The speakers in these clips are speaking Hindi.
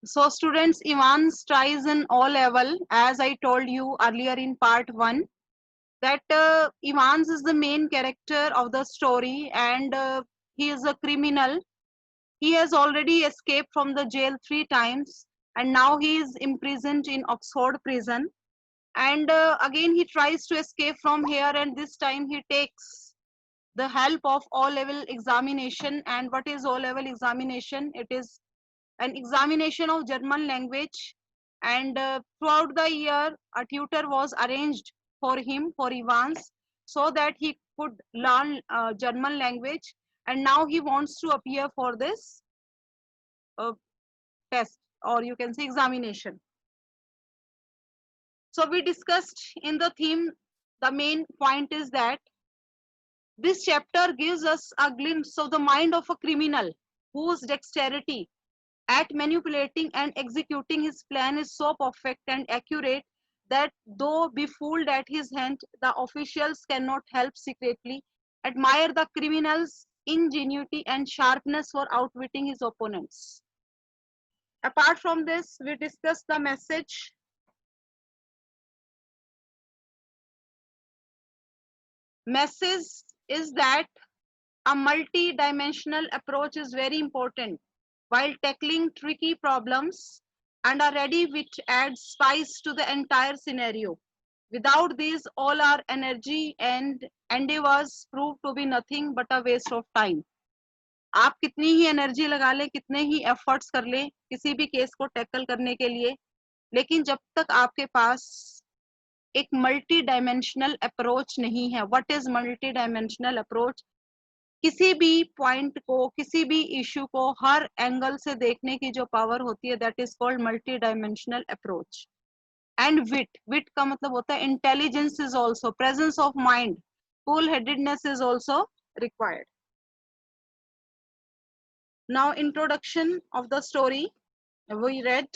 So students, Evans tries in O level, as I told you earlier in part 1, that Evans is the main character of the story, and he is a criminal. He has already escaped from the jail 3 times, and now he is imprisoned in Oxford prison. And again he tries to escape from here, and this time he takes the help of O level examination. And what is O level examination? It is an examination of German language, and throughout the year a tutor was arranged for him, for Evans, so that he could learn German language, and now he wants to appear for this uh, test, or you can say examination. So we discussed in the theme, the main point is that this chapter gives us a glimpse of the mind of a criminal whose dexterity at manipulating and executing his plan is so perfect and accurate that though befooled at his hand, the officials cannot help secretly admire the criminal's ingenuity and sharpness for outwitting his opponents. Apart from this, we discuss the message. Message is that a multi-dimensional approach is very important while tackling tricky problems, and a ready wit adds spice to the entire scenario. Without these, all our energy and endeavors prove to be nothing but a waste of time. आप कितनी ही एनर्जी लगा लें, कितने ही एफर्ट्स कर लें किसी भी केस को टैकल करने के लिए, लेकिन जब तक आपके पास एक मल्टी डायमेंशनल अप्रोच नहीं है. What is multi dimensional approach? किसी भी पॉइंट को, किसी भी इश्यू को हर एंगल से देखने की जो पावर होती है, that is called multi dimensional approach. And wit, wit का मतलब होता है intelligence is also, presence of mind, cool headedness is also required. Now introduction of the story we read.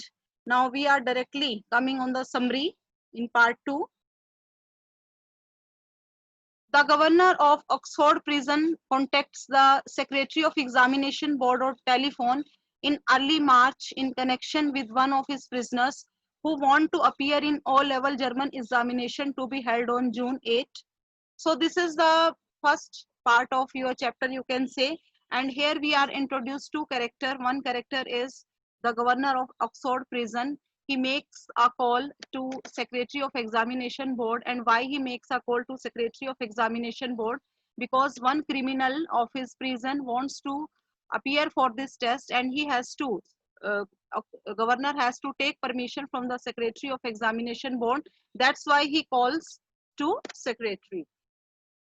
Now we are directly coming on the summary in part 2. The governor of Oxford prison contacts the secretary of examination board or telephone in early March in connection with one of his prisoners who want to appear in O-level German examination to be held on June 8. So this is the first part of your chapter, you can say. And here we are introduced to character. One character is the governor of Oxford prison. He makes a call to secretary of examination board. And why he makes a call to secretary of examination board? Because one criminal of his prison wants to appear for this test, and he has to uh, governor has to take permission from the secretary of examination board. That's why he calls to secretary.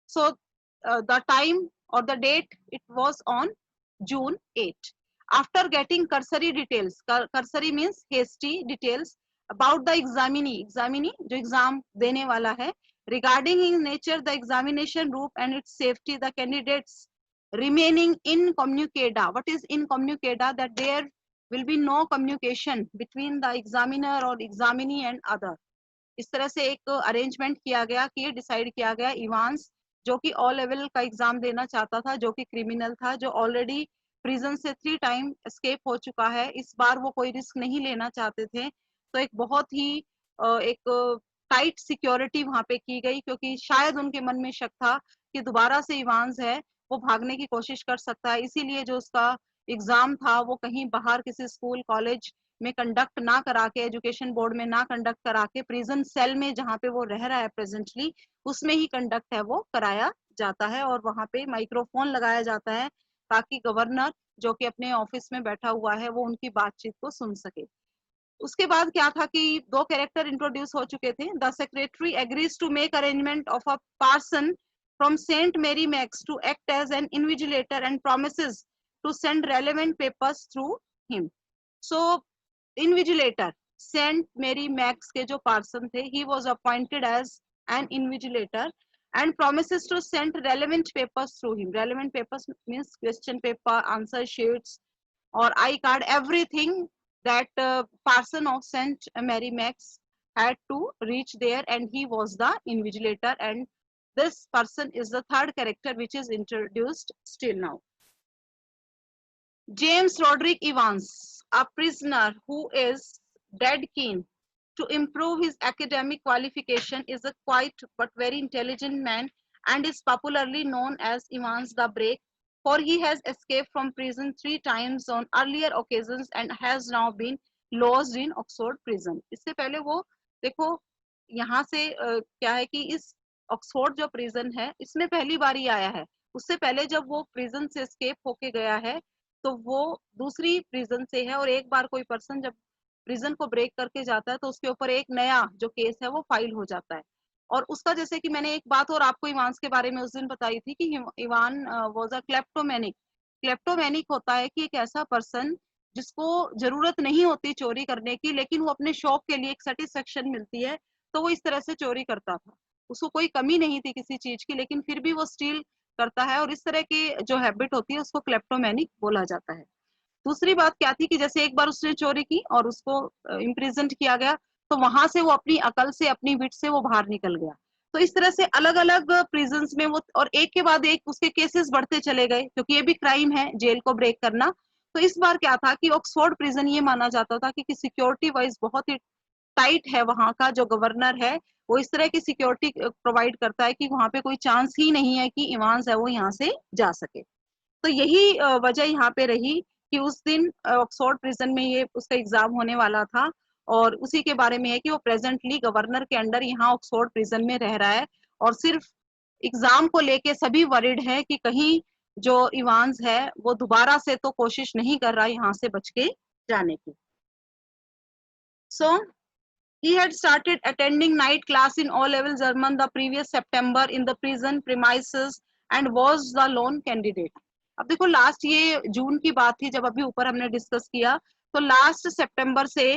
So the time or the date, it was on June 8. After getting cursory details, cursory means hasty details about the examinee, examinee जो exam देने वाला है, regarding in nature the examination room and its safety, the candidates remaining incommunicada. What is incommunicada? That there will be no communication between the examiner or examinee and other. इस तरह से एक अरेंजमेंट किया गया कि ये डिसाइड किया गया, इवांस जो कि ऑल लेवल का एग्जाम देना चाहता था, जो कि क्रिमिनल था, जो ऑलरेडी प्रिजन से 3 टाइम एस्केप हो चुका है, इस बार वो कोई रिस्क नहीं लेना चाहते थे. तो एक बहुत ही एक टाइट सिक्योरिटी वहां पे की गई, क्योंकि शायद उनके मन में शक था कि दोबारा से इवांस है, वो भागने की कोशिश कर सकता है. इसीलिए जो उसका एग्जाम था वो कहीं बाहर किसी स्कूल कॉलेज में कंडक्ट ना करा के, एजुकेशन बोर्ड में ना कंडक्ट करा के, प्रिजन सेल में जहाँ पे वो रह रहा है प्रेजेंटली, उसमें ही कंडक्ट है वो कराया जाता है. और वहां पे माइक्रोफोन लगाया जाता है ताकि गवर्नर जो कि अपने ऑफिस में बैठा हुआ है वो उनकी बातचीत को सुन सके. उसके बाद क्या था कि 2 कैरेक्टर इंट्रोड्यूस हो चुके थे. The secretary agrees to make arrangement of a parson from St. Mary Max to act as an invigilator and promises to send relevant papers through him. So invigilator, St. Mary Max के जो parson थे, he was appointed as an invigilator and promises to send relevant papers through him. Relevant papers means question paper, answer sheets, or I-card, everything that parson of St. Mary Max had to reach there, and he was the invigilator. And this person is the third character which is introduced still now. James Roderick Evans. a prisoner who is dead keen to improve his academic qualification is a quiet but very intelligent man and is popularly known as Ivans the Break, for he has escaped from prison 3 times on earlier occasions and has now been lodged in Oxford prison. इससे पहले वो देखो यहाँ से क्या है कि इस ऑक्सफोर्ड जो प्रिजन है इसमें पहली बार ही आया है। उससे पहले जब वो प्रिजन से एस्केप होके गया है तो वो दूसरी प्रिजन से है, और एक बार कोई पर्सन जब प्रिजन को ब्रेक करके जाता है तो उसके ऊपर एक नया जो केस है वो फाइल हो जाता है। और उसका जैसे कि मैंने एक बात और आपको इवान्स के बारे में उस दिन बताई थी कि इवान वाज अ क्लेप्टोमैनिक। क्लेप्टोमैनिक होता है कि एक ऐसा पर्सन जिसको जरूरत नहीं होती चोरी करने की, लेकिन वो अपने शौक के लिए एक सेटिस्फेक्शन मिलती है तो वो इस तरह से चोरी करता था। उसको कोई कमी नहीं थी किसी चीज की, लेकिन फिर भी वो स्टील करता है, और इस तरह की जो हैबिट होती है उसको क्लेप्टोमैनिक बोला जाता है। दूसरी बात क्या थी कि जैसे एक बार उसने चोरी की और उसको इम्प्रिजन किया गया, तो वहां से वो अपनी अकल से, अपनी विट से वो बाहर निकल गया। तो इस तरह से अलग अलग प्रिजन्स में वो, और एक के बाद एक उसके केसेस बढ़ते चले गए, क्योंकि ये भी क्राइम है जेल को ब्रेक करना। तो इस बार क्या था कि ऑक्सफोर्ड प्रिजन ये माना जाता था कि सिक्योरिटी वाइज बहुत ही टाइट है, वहां का जो गवर्नर है वो इस तरह की सिक्योरिटी प्रोवाइड करता है कि वहां पे कोई चांस ही नहीं है कि इवान्स है वो यहाँ से जा सके। तो यही वजह यहाँ पे रही कि उस दिन ऑक्सफोर्ड प्रिजन में ये उसका एग्जाम होने वाला था, और उसी के बारे में है कि वो प्रेजेंटली गवर्नर के अंडर यहाँ ऑक्सफोर्ड प्रिजन में रह रहा है, और सिर्फ एग्जाम को लेके सभी वरिड है कि कहीं जो इवान्स है वो दोबारा से तो कोशिश नहीं कर रहा यहाँ से बच के जाने की। सो he had started attending night class in O-level German the previous September in the prison premises and was the lone candidate. अब देखो लास्ट ये जून की बात थी जब अभी ऊपर हमने डिस्कस किया, तो लास्ट सितंबर से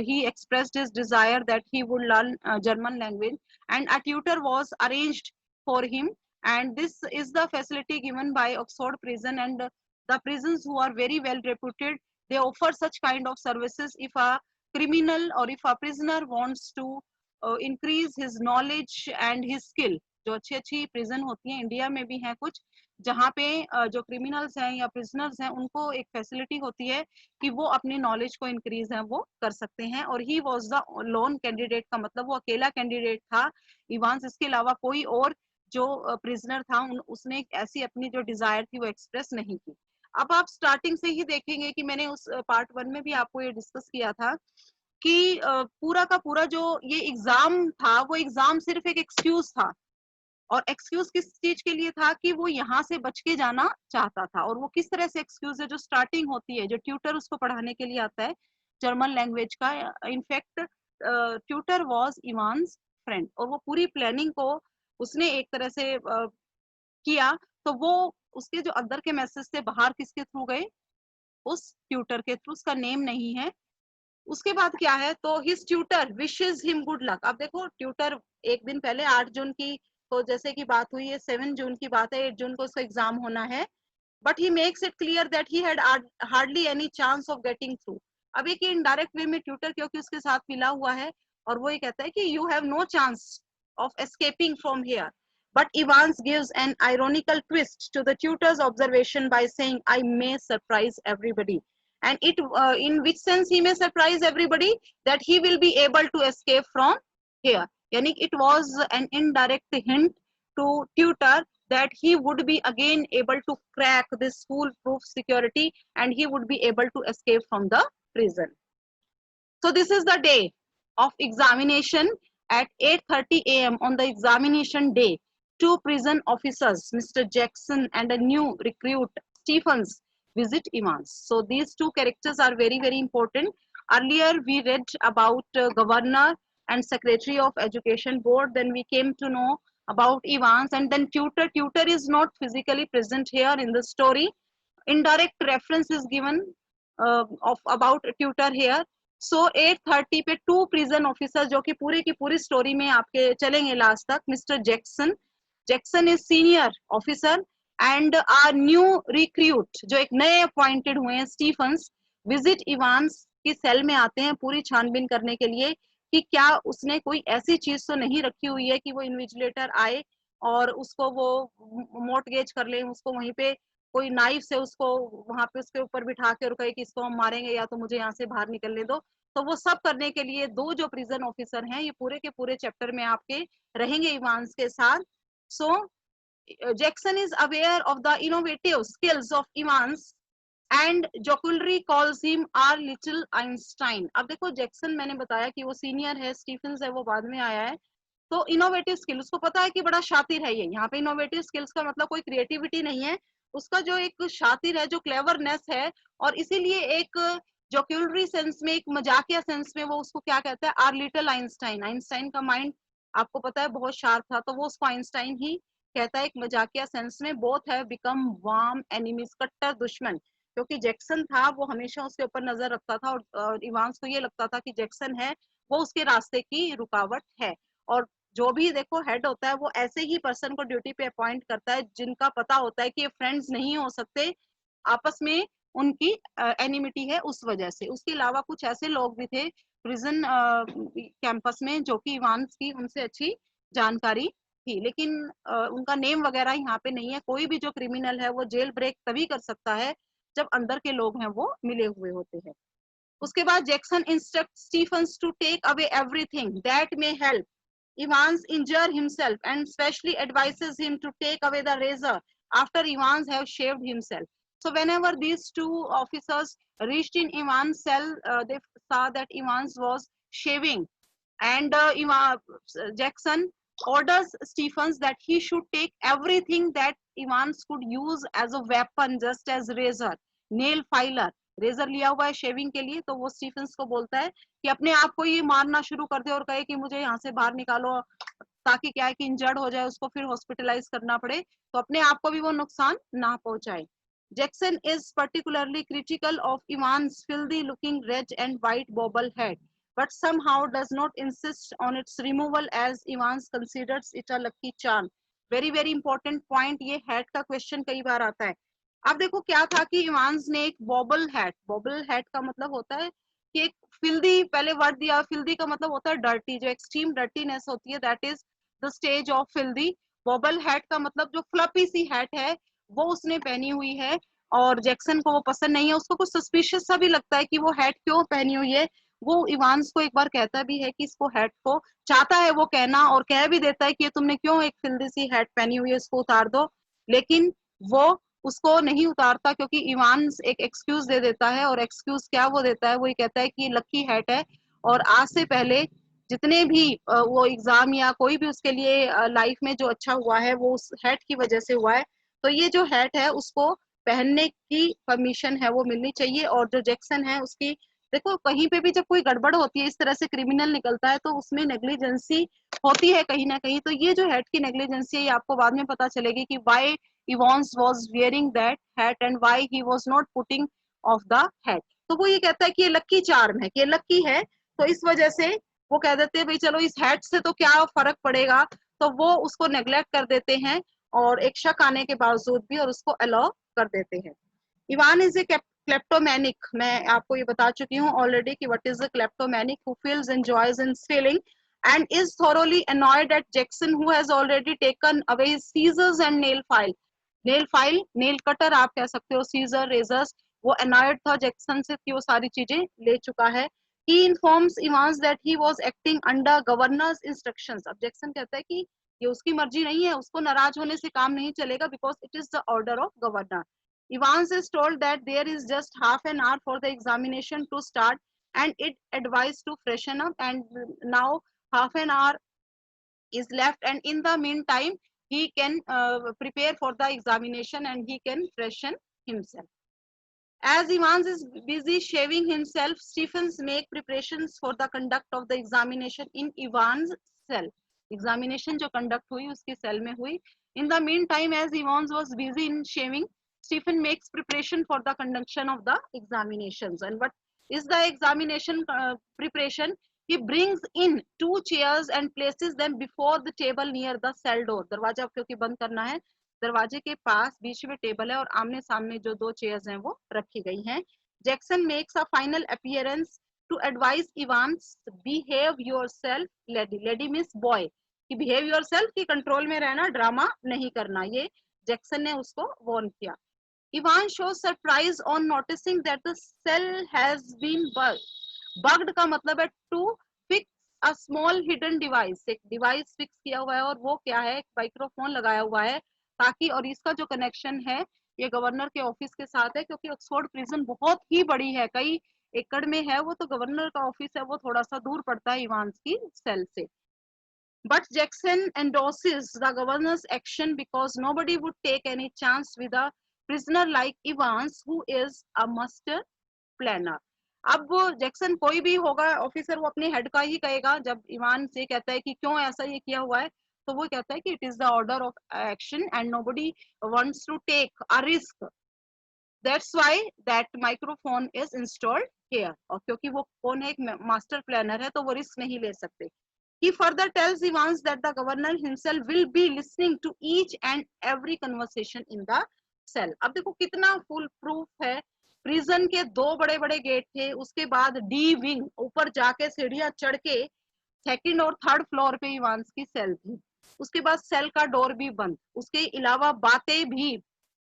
he expressed his desire that he would learn German language and a tutor was arranged for him, and this is the facility given by Oxford prison, and the prisons who are very well reputed, they offer such kind of services if a criminal or if a prisoner wants to increase his knowledge and his skill। जो अच्छी अच्छी प्रिजन होती हैं, इंडिया में भी हैं कुछ, जहाँ पे जो क्रिमिनल्स हैं या प्रिजनर्स हैं उनको एक फैसिलिटी होती है कि वो अपनी नॉलेज को इंक्रीज है वो कर सकते हैं। और he was the loan candidate का मतलब वो अकेला कैंडिडेट था इवान्स, इसके अलावा कोई और जो प्रिजनर था उसने ऐसी अपनी जो डिजायर थी वो एक्सप्रेस नहीं की। अब आप स्टार्टिंग से ही देखेंगे कि मैंने उस पार्ट 1 में भी आपको ये डिस्कस किया था कि पूरा का पूरा जो ये एग्जाम था वो एग्जाम सिर्फ एक एक्सक्यूज था, और एक्सक्यूज किस चीज के लिए था कि वो यहाँ से बच के जाना चाहता था। और वो किस तरह से एक्सक्यूज है, जो स्टार्टिंग होती है, जो ट्यूटर उसको पढ़ाने के लिए आता है जर्मन लैंग्वेज का, in fact tutor was Evans friend, और वो पूरी प्लानिंग को उसने एक तरह से किया। तो वो उसके जो अंदर के मैसेज से बाहर किसके थ्रू गए, उस ट्यूटर के थ्रू, उसका नेम नहीं है। उसके बाद क्या है, तो his tutor wishes him good luck. अब देखो ट्यूटर एक दिन पहले 8 जून की, तो जैसे कि बात हुई है 7 जून की बात है, 8 जून को उसका एग्जाम होना है, but he makes it clear that he had hardly any chance of getting through. अब एक इनडायरेक्ट वे में ट्यूटर क्योंकि उसके साथ मिला हुआ है, और वो ये कहता है कि you have no chance of escaping from here. But Evans gives an ironical twist to the tutor's observation by saying, I may surprise everybody. And it, in which sense he may surprise everybody? That he will be able to escape from here. Yani it was an indirect hint to tutor that he would be again able to crack this foolproof security and he would be able to escape from the prison. So this is the day of examination. At 8:30 a.m. on the examination day, 2 prison officers, Mr. Jackson and a new recruit, Stephens, visit Evans. So these 2 characters are very, very important. Earlier we read about Governor and Secretary of Education Board. Then we came to know about Evans, and then tutor. Tutor is not physically present here in the story. Indirect reference is given of about tutor here. सो 8:30 पे 2 प्रिजन ऑफिसर जो कि पूरी की पूरी स्टोरी में आपके चलेंगे लास्ट तक, Mister Jackson is senior officer and our new recruit जो एक नए अपॉइंटेड हुए हैं स्टीफन्स, विजिट इवान्स की सेल में आते हैं पूरी छानबीन करने के लिए कि क्या उसने कोई ऐसी चीज तो नहीं रखी हुई है कि वो इन्विजिलेटर आए और उसको वो मोर्टगेज कर ले, उसको वहीं पे कोई नाइफ से उसको वहां पे उसके ऊपर बिठा के और कहे कि इसको हम मारेंगे या तो मुझे यहाँ से बाहर निकलने दो, तो वो सब करने के लिए दो जो प्रिजन ऑफिसर हैं ये पूरे के पूरे चैप्टर में आपके रहेंगे इवांस के साथ. So Jackson is aware of the innovative skills of Evans and jocularly calls him our little Einstein. अब देखो जैक्सन मैंने बताया कि वो सीनियर है, स्टीफेंस है वो बाद में आया है. तो इनोवेटिव स्किल उसको पता है कि बड़ा शातिर है ये. यहाँ पे इनोवेटिव स्किल्स का मतलब कोई क्रिएटिविटी नहीं है, उसका जो एक शातिर है, जो क्लेवरनेस है, और इसीलिए एक जोक्यूलरी सेंस में, एक मजाकिया सेंस में वो उसको क्या कहता है, आर लिटिल आइंस्टाइन. आइंस्टाइन का माइंड आपको पता है बहुत शार्प था, तो वो उसको आइंस्टाइन ही कहता है एक मजाकिया सेंस में. बोथ है बिकम वार्म एनिमीज, कट्टर दुश्मन, क्योंकि जैक्सन था वो हमेशा उसके ऊपर नजर रखता था और इवांस को ये लगता था कि जैक्सन है वो उसके रास्ते की रुकावट है. और जो भी देखो हेड होता है वो ऐसे ही पर्सन को ड्यूटी पे अपॉइंट करता है जिनका पता होता है कि ये फ्रेंड्स नहीं हो सकते, आपस में उनकी एनिमिटी है उस वजह से. उसके अलावा कुछ ऐसे लोग भी थे प्रिजन कैंपस में जो कि इवांस की उनसे अच्छी जानकारी थी, लेकिन उनका नेम वगैरह यहाँ पे नहीं है. कोई भी जो क्रिमिनल है वो जेल ब्रेक तभी कर सकता है जब अंदर के लोग हैं वो मिले हुए होते हैं. उसके बाद Jackson instruct Stephens to take away everything that may help Evans injure himself and specially advises him to take away the razor after Evans have shaved himself. So whenever these two officers reached in Evans' cell, they saw that Evans was shaving, and Jackson orders Stephens that he should take everything that Evans could use as a weapon, just as razor, nail filer. Razor लिया हुआ है शेविंग के लिए, तो वो स्टीफेंस को बोलता है कि अपने आप को ये मारना शुरू कर दे और कहे कि मुझे यहाँ से बाहर निकालो, ताकि क्या है कि इंजर्ड हो जाए, उसको फिर हॉस्पिटलाइज करना पड़े, तो अपने आप को भी वो नुकसान ना पहुंचाए. Jackson is particularly critical of Ivan's filthy looking red and white bobble head, but somehow does not insist on its removal as Evans considers it a lucky charm. Very very important point, ये head का question कई बार आता है. अब देखो क्या था कि इवांस ने एक बॉबल हैट का मतलब होता है कि एक फिल्दी, पहले वर्ड दिया, फिल्दी का मतलब होता है डर्टी, जो एक्सट्रीम डर्टीनेस होती है, that is the stage of filthy. बॉबल hat का मतलब जो फ्लफी सी हैट है वो उसने पहनी हुई है, और जैक्सन को वो पसंद नहीं है. उसको कुछ सस्पिशियस सा भी लगता है कि वो हैट क्यों पहनी हुई है. वो इवांस को एक बार कहता भी है कि इसको हैट को चाहता है वो कहना, और कह भी देता है कि तुमने क्यों एक फिल्दी सी हैट पहनी हुई है, इसको उतार दो, लेकिन वो उसको नहीं उतारता, क्योंकि इवांस एक एक्सक्यूज दे देता है. और एक्सक्यूज क्या वो देता है, वो ये कहता है कि ये लकी हैट है, और आज से पहले जितने भी वो एग्जाम या कोई भी उसके लिए लाइफ में जो अच्छा हुआ है वो उस हैट की वजह से हुआ है. तो ये जो हैट है उसको पहनने की परमिशन है वो मिलनी चाहिए. और जो जैक्सन है उसकी, देखो कहीं पे भी जब कोई गड़बड़ होती है, इस तरह से क्रिमिनल निकलता है, तो उसमें नेग्लिजेंसी होती है कहीं ना कहीं. तो ये जो हैट की नेग्लिजेंसी है ये आपको बाद में पता चलेगी कि Y Evans was wearing that hat and why he was not putting off the hat. तो वो ये कहता है कि ये लकी चार्म है, कि ये लकी है, तो इस वजह से वो कह देते हैं भाई चलो इस हैट से तो क्या फर्क पड़ेगा, तो वो उसको नेग्लेक्ट कर देते हैं और एक शक आने के बावजूद भी और उसको अलाउ कर देते हैं. Evan is a kleptomaniac. मैं आपको ये बता चुकी हूँ ऑलरेडी कि what is a kleptomaniac, who feels enjoys in stealing and is thoroughly annoyed at Jackson, who has already taken away his scissors and nail file, nail cutter आप कह सकते हो, सीजर, रेजर्स. वो अनॉयड था जैक्सन से कि वो सारी चीजें ले चुका है. He informs Evans that he was acting under governor's instructions. अब जैक्सन कहता है कि ये उसकी मर्जी नहीं है, उसको नाराज होने से काम नहीं चलेगा, because it is the order of governor. Evans is told that there is just half an hour for the examination to start and it advised to freshen up, and now half an hour is left, and in the meantime he can prepare for the examination and he can freshen himself. As Evans is busy shaving himself, Stephens make preparations for the conduct of the examination in Evans' cell. Examination जो conduct हुई उसकी cell में हुई. In the meantime, as Evans was busy in shaving, Stephen makes preparation for the conduction of the examinations. And what is the examination preparation? He brings in 2 chairs and places them before the table near the cell door. दरवाजा क्योंकि बंद करना है, दरवाजे के पास बीच में टेबल है और आमने सामने जो 2 चेयर्स हैं वो रखी गई हैं. Jackson makes a final appearance to advise Evans, behave yourself lady. Lady means boy, कि बिहेव योरसेल्फ, की कंट्रोल में रहना, ड्रामा नहीं करना. ये जैक्सन ने उसको वार्न किया. Ivan shows surprise on noticing that the cell has been bugged. Bugged का मतलब है to fix a small hidden device. एक डिवाइस फिक्स किया हुआ है और वो क्या है, एक माइक्रोफोन लगाया हुआ है ताकि, और इसका जो कनेक्शन है ये गवर्नर के ऑफिस के साथ है, क्योंकि ऑक्सफोर्ड प्रिजन बहुत ही बड़ी है, कई एकड़ में है वो, तो गवर्नर का ऑफिस है वो थोड़ा सा दूर पड़ता है इवांस की सेल से. But Jackson endorses the governor's action because nobody would take any chance with a prisoner like Evans, who is a master planner. अब वो जैक्सन कोई भी होगा ऑफिसर, वो अपने हेड का ही कहेगा. जब इवान से कहता है कि क्यों ऐसा ये किया हुआ है, तो वो कहता है कि it is the order of action and nobody wants to take a risk. That's why that microphone is installed here. और क्योंकि वो कौन है, एक मास्टर प्लानर है, तो वो रिस्क नहीं ले सकते. He further tells Evans that the governor himself will be listening to each and every conversation in the cell. अब देखो कितना फुल प्रूफ है. प्रिजन के 2 बड़े बड़े गेट थे, उसके बाद डी विंग ऊपर जाके सीढ़ियां चढ़ के 2nd और 3rd फ्लोर पे इवांस की सेल थी. उसके बाद सेल का डोर भी बंद. उसके अलावा बातें भी,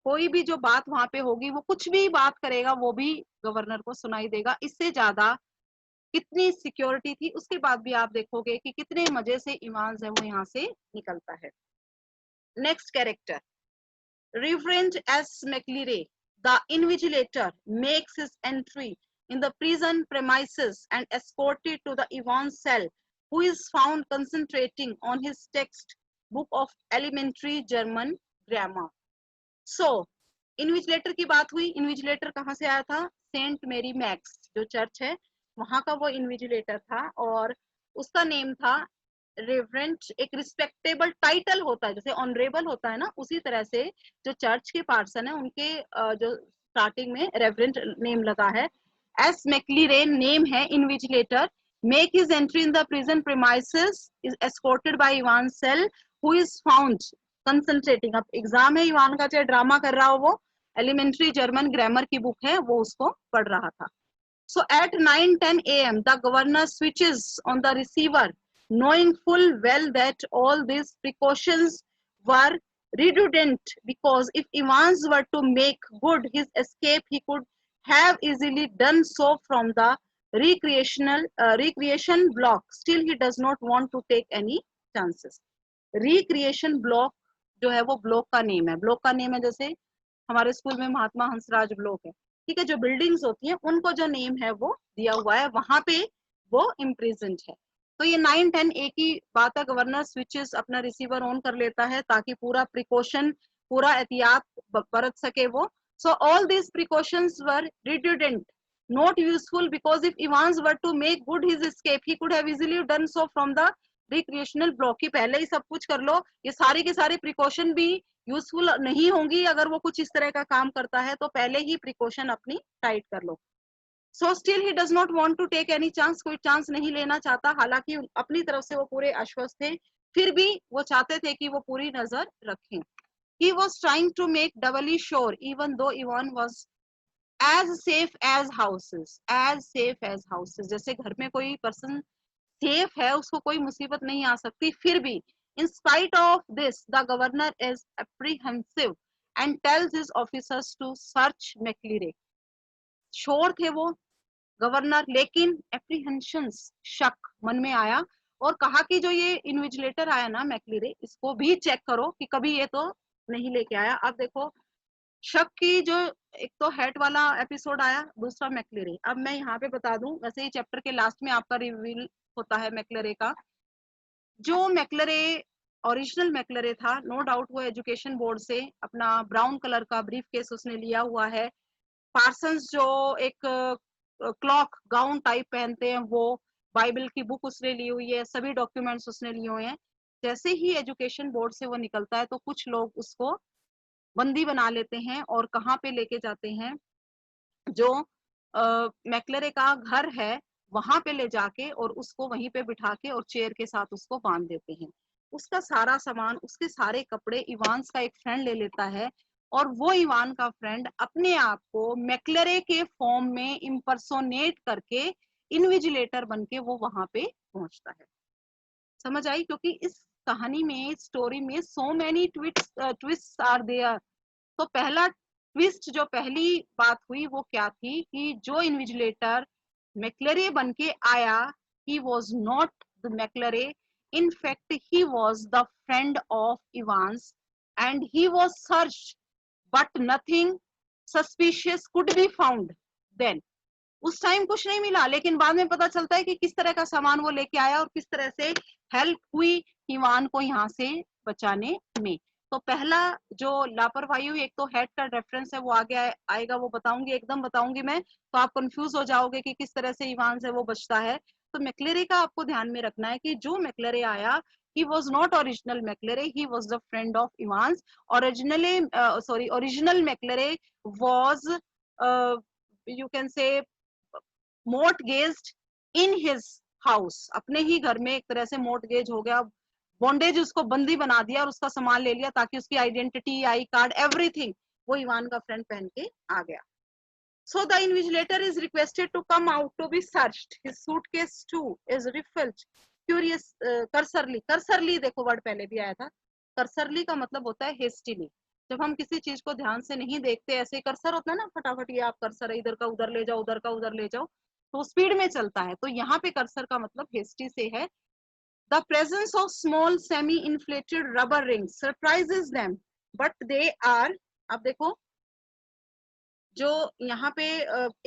कोई भी जो बात वहां पे होगी, वो कुछ भी बात करेगा वो भी गवर्नर को सुनाई देगा. इससे ज्यादा कितनी सिक्योरिटी थी, उसके बाद भी आप देखोगे कि कितने मजे से इवांस है वो यहाँ से निकलता है. Next character, Reverend S. McLeary, the invigilator, makes his entry in the prison premises and escorted to the Evans cell, who is found concentrating on his text book of elementary German grammar. So, invigilator की बात हुई. इन्विजिलेटर कहाँ से आया था? सेंट मेरी मैक्स जो चर्च है वहां का वो इन्विजिलेटर था, और उसका नेम था रेवरेंट. एक रिस्पेक्टेबल टाइटल होता है, जैसे ऑनरेबल होता है ना, उसी तरह से जो चर्च के पार्सन है उनके जो स्टार्टिंग में रेवरेंट नेम लगा है. एस मैक्लीरेन नेम है invigilator. Make his entry in the prison premises, is escorted by Evan cell, who is found concentrating. अब एग्जाम है इवान का, चाहे ड्रामा कर रहा हो, वो एलिमेंट्री जर्मन ग्रामर की बुक है वो उसको पढ़ रहा था. So at 9:10 a.m. the governor switches on the receiver, knowing full well that all these precautions were redundant, because if Evans were to make good his escape, he could have easily done so from the recreation block. Still, he does not want to take any chances. Recreation block जो है वो ब्लॉक का नेम है. ब्लॉक का नेम है जैसे हमारे स्कूल में महात्मा हंसराज ब्लॉक है, ठीक है. जो बिल्डिंग्स होती हैं उनको जो नेम है वो दिया हुआ है, वहां पे वो इम्प्रिजन्ड है. तो ये 9:10 ए की बात है. गवर्नर स्विचेस अपना रिसीवर ऑन कर लेता है ताकि पूरा प्रिकॉशन, पूरा एहतियात बरत सके वो. So all these precautions were redundant, not useful, because if Evans were to make good his escape, he could have easily done so from the recreational block. की पहले ही सब कुछ कर लो, ये सारे के सारे प्रिकॉशन भी यूजफुल नहीं होंगी अगर वो कुछ इस तरह का काम करता है, तो पहले ही प्रिकॉशन अपनी टाइट कर लो. So still he does not want to take any chance, कोई चांस नहीं लेना चाहता. हालांकि अपनी तरफ से वो पूरे आश्वस्त थे, फिर भी वो चाहते थे कि वो पूरी नजर रखें. He was trying to make doubly sure, even though Ivan was as safe as houses. As safe as houses, जैसे घर में कोई पर्सन सेफ है, उसको कोई मुसीबत नहीं आ सकती, फिर भी in spite of this the governor is apprehensive and tells his officers to search McLeary. Sure थे वो गवर्नर, लेकिन एप्रीहेंशंस, शक मन में आया और कहा कि जो ये इन्विजिलेटर आया ना मैक्लीरे, इसको भी चेक करो कि कभी ये तो नहीं लेके आया. अब देखो शक की जो, एक तो हेड वाला एपिसोड आया, दूसरा मैक्लेरे. अब मैं यहाँ पे बता दूं, वैसे ही चैप्टर के लास्ट में आपका रिवील होता है मैक्लेरे का. जो मैक्लेरे ओरिजिनल मैक्लेरे था, नो डाउट वो एजुकेशन बोर्ड से अपना ब्राउन कलर का ब्रीफ केस उसने लिया हुआ है. पार्सन्स जो एक क्लॉक गाउन टाइप पहनते हैं, वो बाइबल की बुक उसने ली हुई है, सभी डॉक्यूमेंट्स उसने लिए हुए हैं. जैसे ही एजुकेशन बोर्ड से वो निकलता है तो कुछ लोग उसको बंदी बना लेते हैं और कहाँ पे लेके जाते हैं, जो मैक्लेरे का घर है वहां पे ले जाके और उसको वहीं पे बिठा के और चेयर के साथ उसको बांध देते हैं. उसका सारा सामान, उसके सारे कपड़े इवान्स का एक फ्रेंड ले लेता है, और वो इवान का फ्रेंड अपने आप को मैक्लेरे के फॉर्म में इम्पर्सोनेट करके इन्विजिलेटर बन के वो वहां पे पहुंचता है. समझ आई? क्योंकि इस कहानी में, स्टोरी में so many twist are there. तो पहला ट्विस्ट जो पहली बात हुई वो क्या थी कि जो इन्विजिलेटर मैक्लरे बन के आया, he was not the McClure. In fact, he was the friend of Evans, and he was searched, but nothing suspicious could be found. Then, उस टाइम कुछ नहीं मिला, लेकिन बाद में पता चलता है कि किस तरह का सामान वो लेके आया और किस तरह से हेल्प हुई इवान को यहाँ से बचाने में। तो पहला जो लापरवाही हुई, एक तो हेड का रेफरेंस है वो आगे आएगा, वो बताऊंगी, एकदम बताऊंगी मैं, तो आप कंफ्यूज हो जाओगे कि किस तरह से इवान से वो बचता है। तो मैक्लेरे का आपको ध्यान में रखना है कि जो मैक्लेरे आया, he was not original McClure, he was the friend of Evans. Original McClure was, you can say, mortgaged in his house. अपने ही घर में एक तरह से mortgage हो गया, बॉन्डेज, उसको बंदी बना दिया और उसका सामान ले लिया ताकि उसकी आइडेंटिटी, आई कार्ड, एवरीथिंग वो इवान का फ्रेंड पहन के आ गया। So the invigilator is requested to come out to be searched. His suitcase too is refilled. Cursorily देखो वर्ड पहले भी आया था। कर्सरली का मतलब होता है हेस्टिली। जब हम किसी चीज को ध्यान से नहीं देखते, ऐसे कर्सर होता है ना, फटाफट ये आप कर्सर इधर का उधर ले जाओ, उधर का उधर ले जाओ, तो स्पीड में चलता है। तो यहाँ पे कर्सर का मतलब हेस्टी से है। The presence of small semi-inflated rubber rings surprises them, but they are, अब देखो, जो यहाँ पे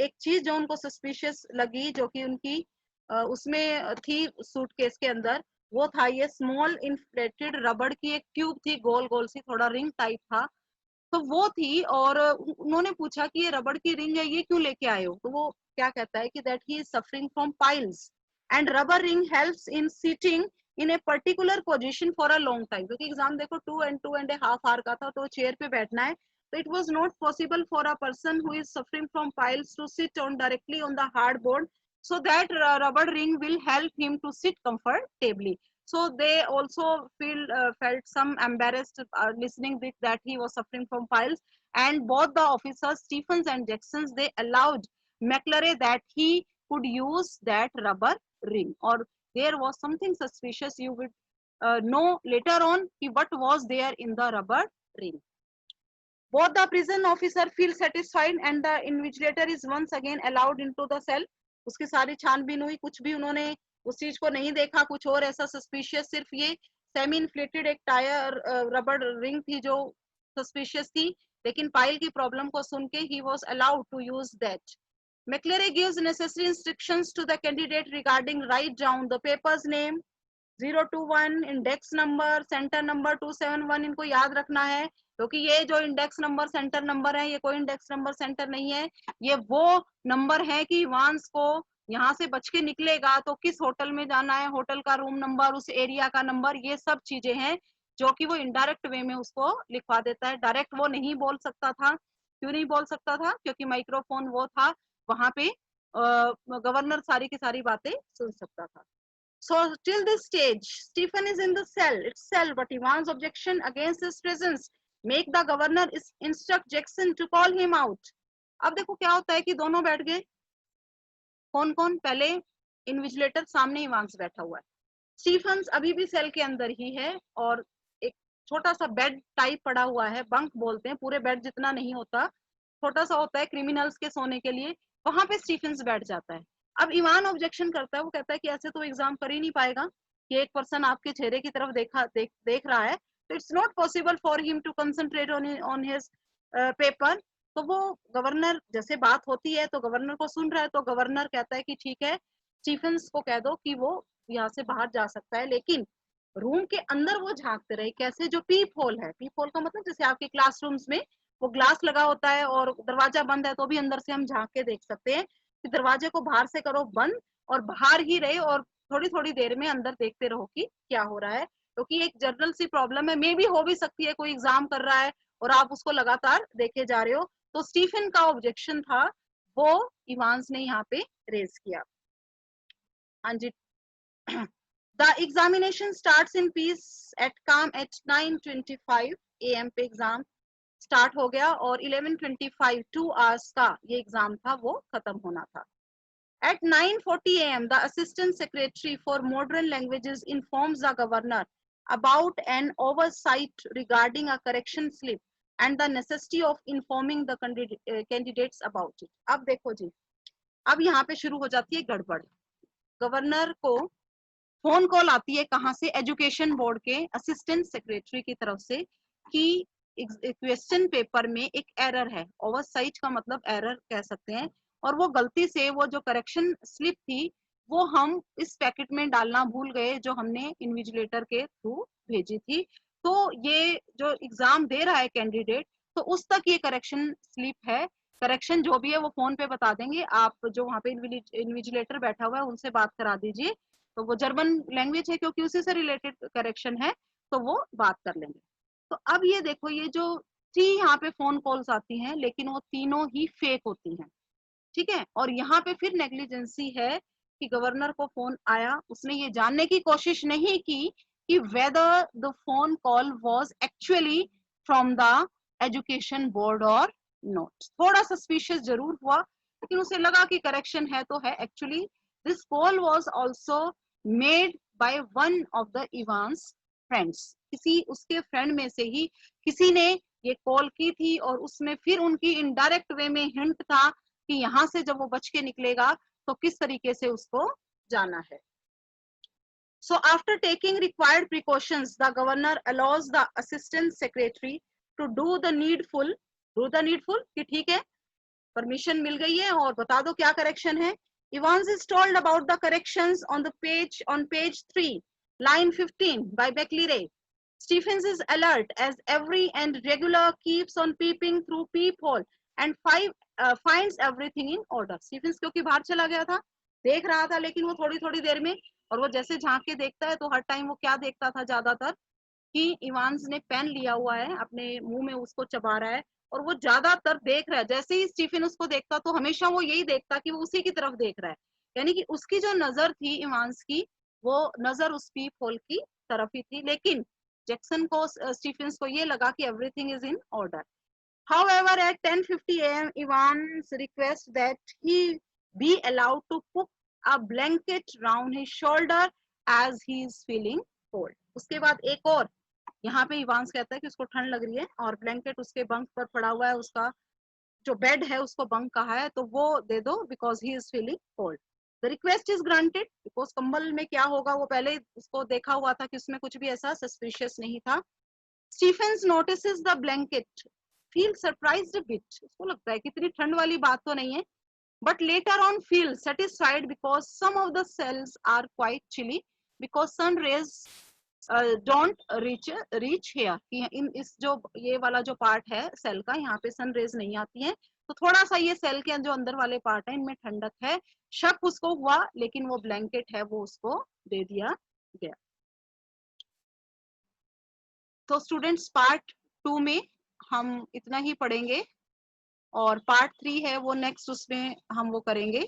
एक चीज जो उनको सस्पिशियस लगी, जो कि उनकी उसमें थी सूटकेस के अंदर, वो था ये स्मॉल इन्फ्लेटेड रबड़ की एक ट्यूब थी, गोल गोल सी, थोड़ा रिंग टाइप था, तो वो थी। और उन्होंने पूछा कि ये रबड़ की रिंग है, ये क्यों लेके आए हो? तो वो क्या कहता है कि that he is suffering from piles and rubber ring helps in sitting in a particular position for a long time. क्योंकि एग्जाम देखो 2.5 आवर का था, तो चेयर पे बैठना है, so it was not possible for a person who is suffering from piles to sit on directly on the hard board, so that rubber ring will help him to sit comfortably. So they also felt some embarrassed listening that he was suffering from piles, and both the officers, Stephens and Jacksons, they allowed McClure that he could use that rubber ring, or there was something suspicious. You would know later on what was there in the rubber ring. Both the prison officer feel satisfied and the invigilator is once again allowed into the cell. उसकी सारी छानबीन हुई, कुछ भी उन्होंने उस चीज को नहीं देखा, कुछ और ऐसा सस्पिशियस, सिर्फ ये सेमी इन्फ्लेटेड एक टायर रबड़ रिंग थी जो सस्पिशियस थी, लेकिन पाइल की प्रॉब्लम को सुन के he was allowed to use that. McClure gives necessary instructions to the candidate regarding write down the paper's name, 021, index number, centre number 271, इनको याद रखना है, क्योंकि ये जो इंडेक्स नंबर सेंटर नंबर है, ये कोई इंडेक्स नंबर सेंटर नहीं है, ये वो नंबर है कि वांस को यहाँ से बच के निकलेगा तो किस होटल में जाना है, होटल का रूम नंबर, उस एरिया का नंबर, ये सब चीजें हैं जो कि वो इनडायरेक्ट वे में उसको लिखवा देता है। डायरेक्ट वो नहीं बोल सकता था। क्यों नहीं बोल सकता था? क्योंकि माइक्रोफोन वो था, वहां पे गवर्नर सारी की सारी बातें सुन सकता था। So till this stage, Stephen is in the cell itself, but Ivan's objection against his presence make the governor instruct Jackson to call him out. अब देखो क्या होता है कि दोनों बैठ गए, कौन कौन? पहले इन्विजिलेटर, सामने इवांस बैठा हुआ है, स्टीफन्स अभी भी सेल के अंदर ही है, और एक छोटा सा बेड टाइप पड़ा हुआ है, बंक बोलते हैं, पूरे बेड जितना नहीं होता, छोटा सा होता है क्रिमिनल्स के सोने के लिए, वहां पे स्टीफन्स बैठ जाता है। अब इवान ऑब्जेक्शन करता है, वो कहता है कि ऐसे तो एग्जाम कर ही नहीं पाएगा कि एक पर्सन आपके चेहरे की तरफ देख रहा है, तो it's not possible for him to concentrate on his paper. तो वो गवर्नर, जैसे बात होती है तो गवर्नर को सुन रहा है, तो गवर्नर कहता है कि ठीक है, स्टीफन्स को कह दो कि वो यहाँ से बाहर जा सकता है, लेकिन रूम के अंदर वो झांकते रहे। कैसे? जो पीप होल है, पीप होल का मतलब जैसे आपके क्लासरूम्स में वो ग्लास लगा होता है और दरवाजा बंद है, तो भी अंदर से हम झांक के देख सकते हैं कि दरवाजे को बाहर से करो बंद और बाहर ही रहे, और थोड़ी थोड़ी देर में अंदर देखते रहो कि क्या हो रहा है, क्योंकि एक जनरल सी प्रॉब्लम है, मे भी हो भी सकती है कोई एग्जाम कर रहा है और आप उसको लगातार देखे जा रहे हो। तो स्टीफन का ऑब्जेक्शन था, वो इवांस ने यहाँ पे रेज किया। हाँ जी। The examination starts in peace at calm at 9:25 AM पे एग्जाम स्टार्ट हो गया, और 11:25 2 hours का ये एग्जाम था, वो खत्म होना था। At 9:40 AM, the Assistant Secretary for Modern Languages informs the governor about an oversight regarding a correction slip and the necessity of informing the candidates about it. अब देखो जी, अब यहाँ पे शुरू हो जाती है गड़बड़। गवर्नर को फोन कॉल आती है कहाँ से? एजुकेशन बोर्ड के असिस्टेंट सेक्रेटरी की तरफ से कि क्वेश्चन पेपर में एक एरर है, ओवरसाइट का मतलब एरर कह सकते हैं, और वो गलती से वो जो करेक्शन स्लिप थी वो हम इस पैकेट में डालना भूल गए जो हमने इन्विजिलेटर के थ्रू भेजी थी। तो ये जो एग्जाम दे रहा है कैंडिडेट, तो उस तक ये करेक्शन स्लिप है। करेक्शन जो भी है वो फोन पे बता देंगे, आप जो वहाँ पे इन्विजिलेटर बैठा हुआ है उनसे बात करा दीजिए, तो वो जर्मन लैंग्वेज है क्योंकि उसी से रिलेटेड करेक्शन है, तो वो बात कर लेंगे। तो अब ये देखो, ये जो 3 यहाँ पे फोन कॉल्स आती हैं लेकिन वो तीनों ही फेक होती हैं, ठीक है। और यहाँ पे फिर नेग्लिजेंसी है कि गवर्नर को फोन आया, उसने ये जानने की कोशिश नहीं की कि whether the phone call was actually from the education board और नॉट। थोड़ा सस्पिशियस जरूर हुआ, लेकिन उसे लगा कि करेक्शन है तो है। Actually this call was also made by one of the Evans friends, किसी उसके फ्रेंड में से ही किसी ने ये कॉल की थी, और उसमें फिर उनकी इनडायरेक्ट वे में हिंट था कि यहाँ से जब वो बच के निकलेगा तो किस तरीके से उसको जाना है। So after taking required precautions, the governor allows the assistant secretary to do the needful कि ठीक है परमिशन मिल गई है और बता दो क्या करेक्शन है। Evans is told about the corrections on page 3, line 15 by Beckley. Stephens is alert as every and regular keeps on peeping through peephole and finds everything in order. Stephens क्योंकि बाहर चला गया था, देख रहा था, लेकिन वो थोड़ी थोड़ी देर में, और वो जैसे झांक के देखता है तो हर टाइम वो क्या देखता था ज्यादातर कि इवांस ने पेन लिया हुआ है, अपने मुंह में उसको चबा रहा है, और वो ज्यादातर देख रहा है। जैसे ही स्टीफन उसको देखता तो हमेशा वो यही देखता कि वो उसी की तरफ देख रहा है, यानी कि उसकी जो नजर थी इवांस की, वो नजर उस पीप होल की तरफ ही थी। लेकिन जैक्सन को स्टीफन को ये लगा कि everything is in order. However, at 10:50 a.m., Evans requests that he be allowed to put a blanket round his shoulder as he is feeling cold. उसके बाद एक और यहाँ पे इवांस कहता है कि उसको ठंड लग रही है और ब्लैंकेट उसके बंक पर पड़ा हुआ है, उसका जो बेड है उसको बंक कहा है, तो वो दे दो because he is feeling cold. The request is granted because कंबल में क्या होगा वो पहले उसको देखा हुआ था कि उसमें कुछ भी ऐसा सस्पिशियस नहीं था। Stephens notices the blanket, feel surprised a bit, उसको लगता है कि इतनी ठंड वाली बात तो नहीं है, but later on feel satisfied because some of the cells are quite chilly because sun rays don't reach here। इन इस जो ये वाला जो पार्ट है सेल का, यहाँ पे सन रेज नहीं आती हैं, तो थोड़ा सा ये सेल के जो अंदर वाले पार्ट है इनमें ठंडक है। शक उसको हुआ लेकिन वो ब्लैंकेट है वो उसको दे दिया गया। तो स्टूडेंट्स पार्ट 2 में हम इतना ही पढ़ेंगे और पार्ट 3 है वो नेक्स्ट उसमें हम वो करेंगे।